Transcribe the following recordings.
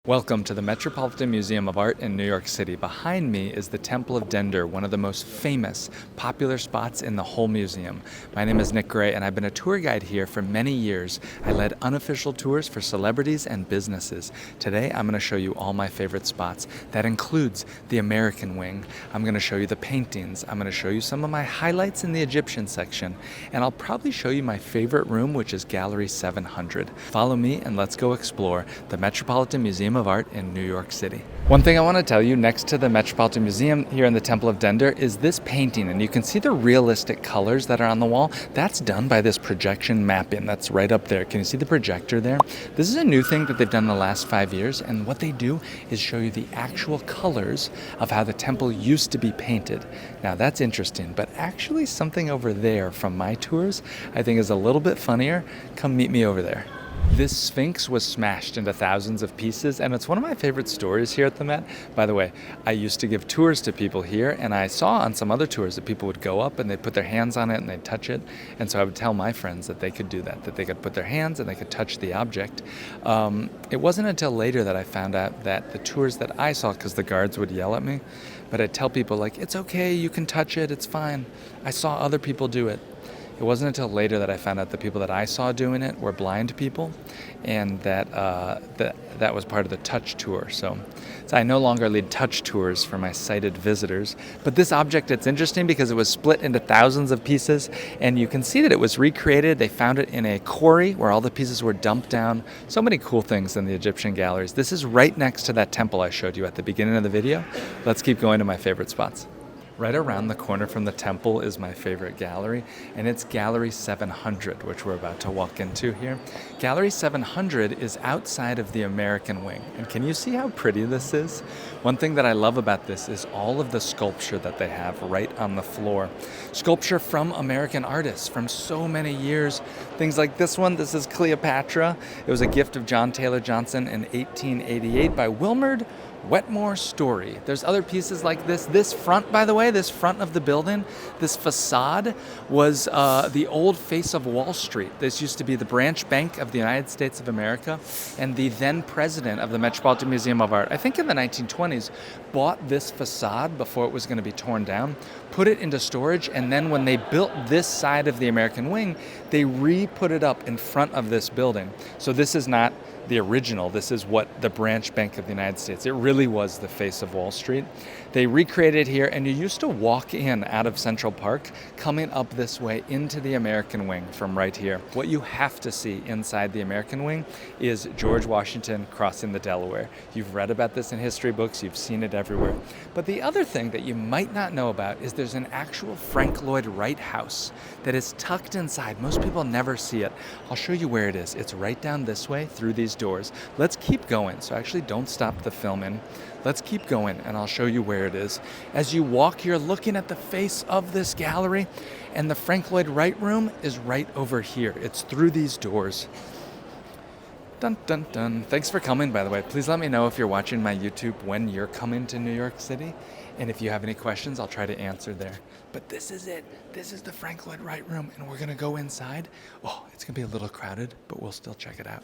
Welcome to the Metropolitan Museum of Art in New York City. Behind me is the Temple of Dender, one of the most famous, popular spots in the whole museum. My name is Nick Gray, and I've been a tour guide here for many years. I led unofficial tours for celebrities and businesses. Today, I'm going to show you all my favorite spots. That includes the American wing. I'm going to show you the paintings. I'm going to show you some of my highlights in the Egyptian section. And I'll probably show you my favorite room, which is Gallery 700. Follow me and let's go explore the Metropolitan Museum of Art in New York City. One thing I want to tell you, next to the Metropolitan Museum here in the Temple of Dender is this painting, and you can see the realistic colors that are on the wall. That's done by this projection mapping that's right up there. Can you see the projector there? This is a new thing that they've done in the last 5 years, and what they do is show you the actual colors of how the temple used to be painted. Now that's interesting, but actually something over there from my tours I think is a little bit funnier. Come meet me over there. This Sphinx was smashed into thousands of pieces, and it's one of my favorite stories here at the Met. By the way, I used to give tours to people here, and I saw on some other tours that people would go up and they'd put their hands on it and they'd touch it. And so I would tell my friends that they could do that they could put their hands and they could touch the object. It wasn't until later that I found out that the tours that I saw, because the guards would yell at me, but I'd tell people, like, it's okay, you can touch it, it's fine. I saw other people do it. It wasn't until later that I found out the people that I saw doing it were blind people, and that was part of the touch tour. So I no longer lead touch tours for my sighted visitors. But this object, it's interesting because it was split into thousands of pieces, and you can see that it was recreated. They found it in a quarry where all the pieces were dumped down. So many cool things in the Egyptian galleries. This is right next to that temple I showed you at the beginning of the video. Let's keep going to my favorite spots. Right around the corner from the temple is my favorite gallery, and it's Gallery 700, which we're about to walk into here. Gallery 700 is outside of the American wing, and can you see how pretty this is? One thing that I love about this is all of the sculpture that they have right on the floor. Sculpture from American artists from so many years. Things like this one, this is Cleopatra. It was a gift of John Taylor Johnson in 1888 by Wilmard Wetmore Story. There's other pieces like this. This front, by the way, this front of the building, this facade was the old face of Wall Street. This used to be the branch bank of the United States of America, and the then president of the Metropolitan Museum of Art, I think in the 1920s, bought this facade before it was going to be torn down, put it into storage, and then when they built this side of the American wing, they re-put it up in front of this building. So this is not the original. This is what the branch bank of the United States. It really was the face of Wall Street. They recreated here, and you used to walk in out of Central Park, coming up this way into the American wing from right here. What you have to see inside the American wing is George Washington crossing the Delaware. You've read about this in history books, you've seen it everywhere. But the other thing that you might not know about is there's an actual Frank Lloyd Wright house that is tucked inside. Most people never see it. I'll show you where it is. It's right down this way through these doors. Let's keep going. So actually don't stop the filming. Let's keep going and I'll show you where it is. As you walk, you're looking at the face of this gallery, and the Frank Lloyd Wright room is right over here. It's through these doors. Dun, dun, dun. Thanks for coming, by the way. Please let me know if you're watching my YouTube when you're coming to New York City. And if you have any questions, I'll try to answer there. But this is it. This is the Frank Lloyd Wright room, and we're going to go inside. Oh, it's going to be a little crowded, but we'll still check it out.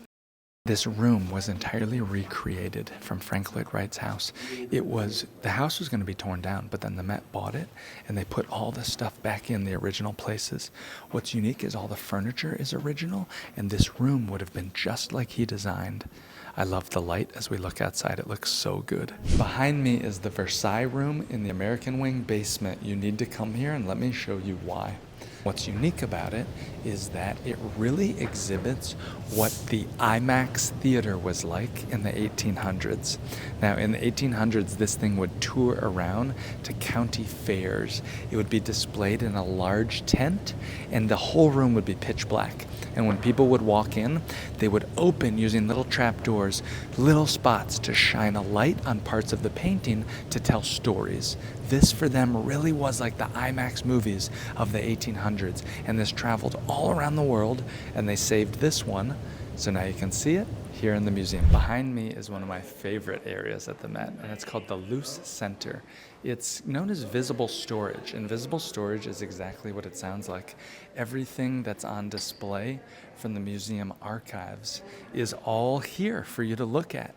This room was entirely recreated from Frank Lloyd Wright's house. The house was going to be torn down, but then the Met bought it, and they put all the stuff back in the original places. What's unique is all the furniture is original, and this room would have been just like he designed. I love the light as we look outside. It looks so good. Behind me is the Versailles Room in the American wing basement. You need to come here, and let me show you why. What's unique about it is that it really exhibits what the IMAX theater was like in the 1800s. Now, in the 1800s, this thing would tour around to county fairs. It would be displayed in a large tent, and the whole room would be pitch black. And when people would walk in, they would open using little trap doors, little spots to shine a light on parts of the painting to tell stories. This for them really was like the IMAX movies of the 1800s, and this traveled all around the world, and they saved this one, so now you can see it here in the museum. Behind me is one of my favorite areas at the Met, and it's called the Luce Center. It's known as visible storage, and visible storage is exactly what it sounds like. Everything that's on display from the museum archives is all here for you to look at.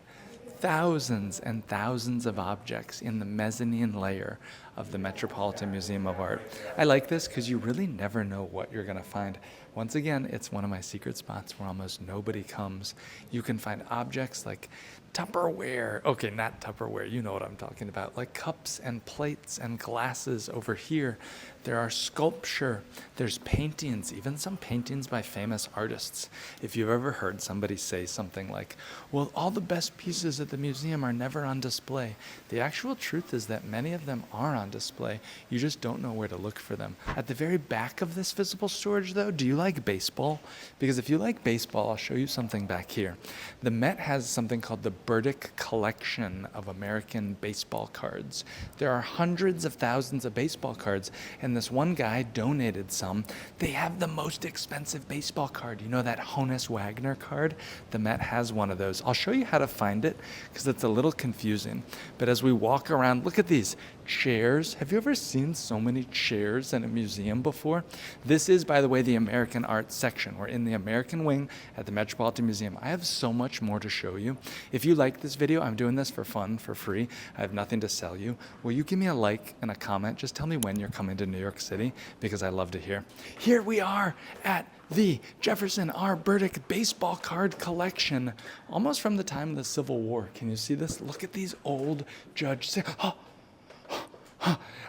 thousands and thousands of objects in the mezzanine layer of the Metropolitan Museum of Art. I like this because you really never know what you're going to find. Once again, it's one of my secret spots where almost nobody comes. You can find objects like Tupperware. Okay, not Tupperware, you know what I'm talking about. Like cups and plates and glasses over here. There are sculpture, there's paintings, even some paintings by famous artists. If you've ever heard somebody say something like, well, all the best pieces at the museum are never on display. The actual truth is that many of them are on display. You just don't know where to look for them. At the very back of this visible storage, though, do you like baseball? Because if you like baseball, I'll show you something back here. The Met has something called the Burdick Collection of American baseball cards. There are hundreds of thousands of baseball cards, and this one guy donated some. They have the most expensive baseball card. You know that Honus Wagner card? The Met has one of those. I'll show you how to find it because it's a little confusing. But as we walk around, look at these chairs. Have you ever seen so many chairs in a museum before? This is, by the way, the American art section. We're in the American wing at the Metropolitan Museum. I have so much more to show you. If you like this video, I'm doing this for fun, for free. I have nothing to sell you. Will you give me a like and a comment? Just tell me when you're coming to New York City because I love to hear. Here we are at the Jefferson R. Burdick baseball card collection, almost from the time of the Civil War. Can you see this? Look at these old Judge.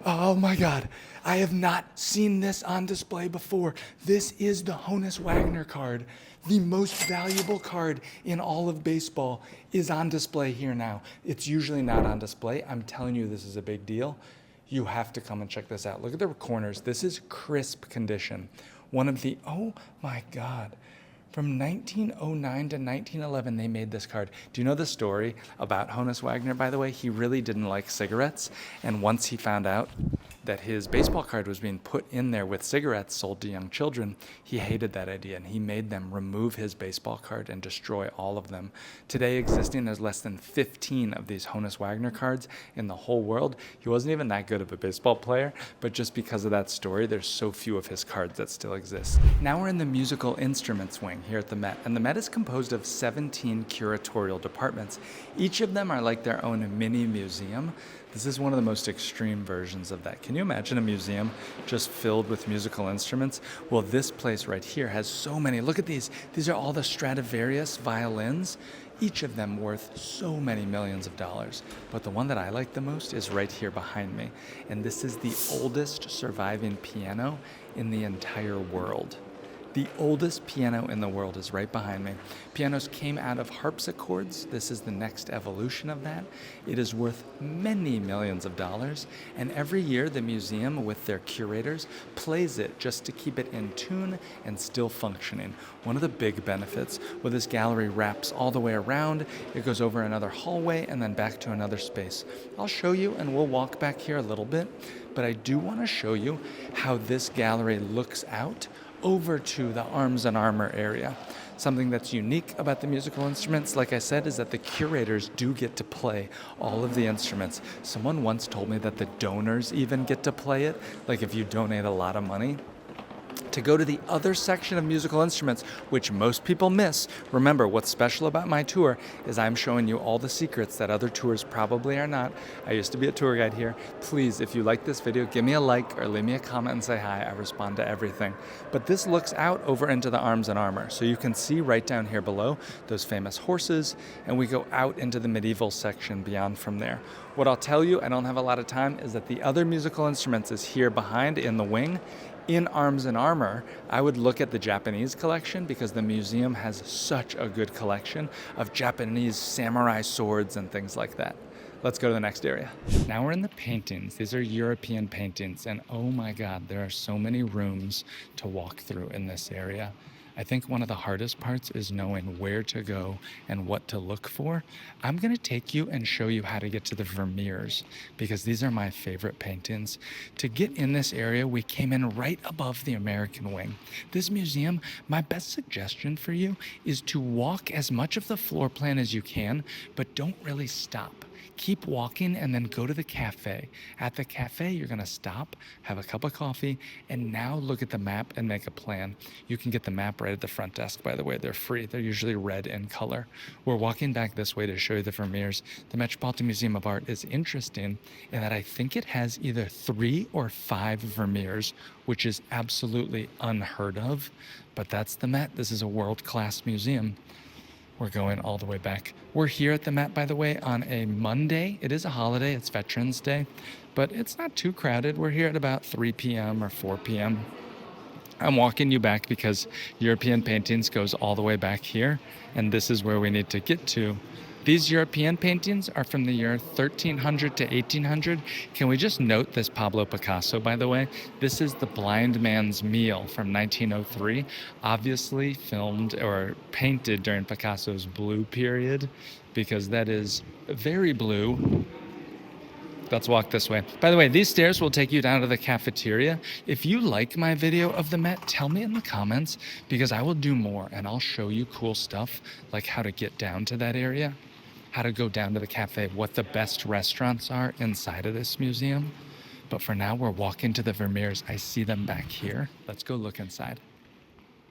Oh my God, I have not seen this on display before. This is the Honus Wagner card. The most valuable card in all of baseball is on display here now. It's usually not on display. I'm telling you, this is a big deal. You have to come and check this out. Look at the corners. This is crisp condition. One of the, oh my God. From 1909 to 1911, they made this card. Do you know the story about Honus Wagner, by the way? He really didn't like cigarettes, and once he found out that his baseball card was being put in there with cigarettes sold to young children, he hated that idea, and he made them remove his baseball card and destroy all of them. Today existing, there's less than 15 of these Honus Wagner cards in the whole world. He wasn't even that good of a baseball player, but just because of that story, there's so few of his cards that still exist. Now we're in the musical instruments wing here at the Met, and the Met is composed of 17 curatorial departments. Each of them are like their own mini museum. This is one of the most extreme versions of that. Can you imagine a museum just filled with musical instruments? Well, this place right here has so many. Look at these. These are all the Stradivarius violins, each of them worth so many millions of dollars. But the one that I like the most is right here behind me. And this is the oldest surviving piano in the entire world. The oldest piano in the world is right behind me. Pianos came out of harpsichords. This is the next evolution of that. It is worth many millions of dollars, and every year the museum, with their curators, plays it just to keep it in tune and still functioning. One of the big benefits, well, this gallery wraps all the way around, it goes over another hallway and then back to another space. I'll show you, and we'll walk back here a little bit, but I do want to show you how this gallery looks out over to the arms and armor area. Something that's unique about the musical instruments, like I said, is that the curators do get to play all of the instruments. Someone once told me that the donors even get to play it, like if you donate a lot of money. To go to the other section of musical instruments, which most people miss. Remember, what's special about my tour is I'm showing you all the secrets that other tours probably are not. I used to be a tour guide here. Please, if you like this video, give me a like or leave me a comment and say hi. I respond to everything. But this looks out over into the arms and armor. So you can see right down here below those famous horses, and we go out into the medieval section beyond from there. What I'll tell you, I don't have a lot of time, is that the other musical instruments is here behind in the wing. In arms and armor, I would look at the Japanese collection because the museum has such a good collection of Japanese samurai swords and things like that. Let's go to the next area. Now we're in the paintings. These are European paintings, and oh my God, there are so many rooms to walk through in this area. I think one of the hardest parts is knowing where to go and what to look for. I'm going to take you and show you how to get to the Vermeers because these are my favorite paintings. To get in this area, we came in right above the American wing. This museum, my best suggestion for you is to walk as much of the floor plan as you can, but don't really stop. Keep walking and then go to the cafe. At the cafe, you're gonna stop, have a cup of coffee, and now look at the map and make a plan. You can get the map right at the front desk, by the way. They're free. They're usually red in color. We're walking back this way to show you the Vermeers. The Metropolitan Museum of Art is interesting in that I think it has either 3 or 5 Vermeers, which is absolutely unheard of, but that's the Met. This is a world-class museum. We're going all the way back. We're here at the Met, by the way, on a Monday. It is a holiday, it's Veterans Day, but it's not too crowded. We're here at about 3 p.m. or 4 p.m. I'm walking you back because European paintings goes all the way back here, and this is where we need to get to. These European paintings are from the year 1300 to 1800. Can we just note this Pablo Picasso, by the way? This is The Blind Man's Meal from 1903, obviously filmed or painted during Picasso's blue period, because that is very blue. Let's walk this way. By the way, these stairs will take you down to the cafeteria. If you like my video of the Met, tell me in the comments, because I will do more and I'll show you cool stuff like how to get down to that area, how to go down to the cafe, what the best restaurants are inside of this museum. But for now, we're walking to the Vermeers. I see them back here. Let's go look inside.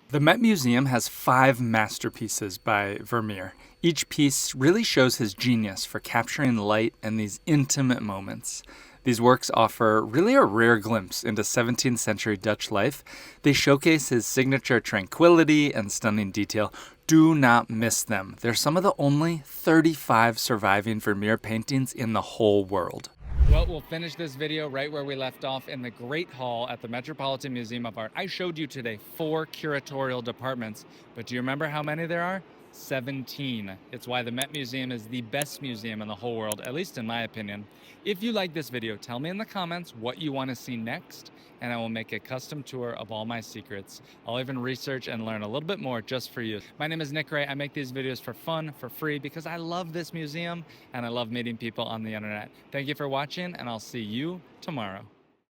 The Met Museum has 5 masterpieces by Vermeer. Each piece really shows his genius for capturing light and these intimate moments. These works offer really a rare glimpse into 17th century Dutch life. They showcase his signature tranquility and stunning detail. Do not miss them. They're some of the only 35 surviving Vermeer paintings in the whole world. Well, we'll finish this video right where we left off in the Great Hall at the Metropolitan Museum of Art. I showed you today 4 curatorial departments, but do you remember how many there are? 17. It's why the Met Museum is the best museum in the whole world, at least in my opinion. If you like this video, tell me in the comments what you want to see next, and I will make a custom tour of all my secrets. I'll even research and learn a little bit more just for you. My name is Nick Wright. I make these videos for fun, for free, because I love this museum and I love meeting people on the internet. Thank you for watching, and I'll see you tomorrow.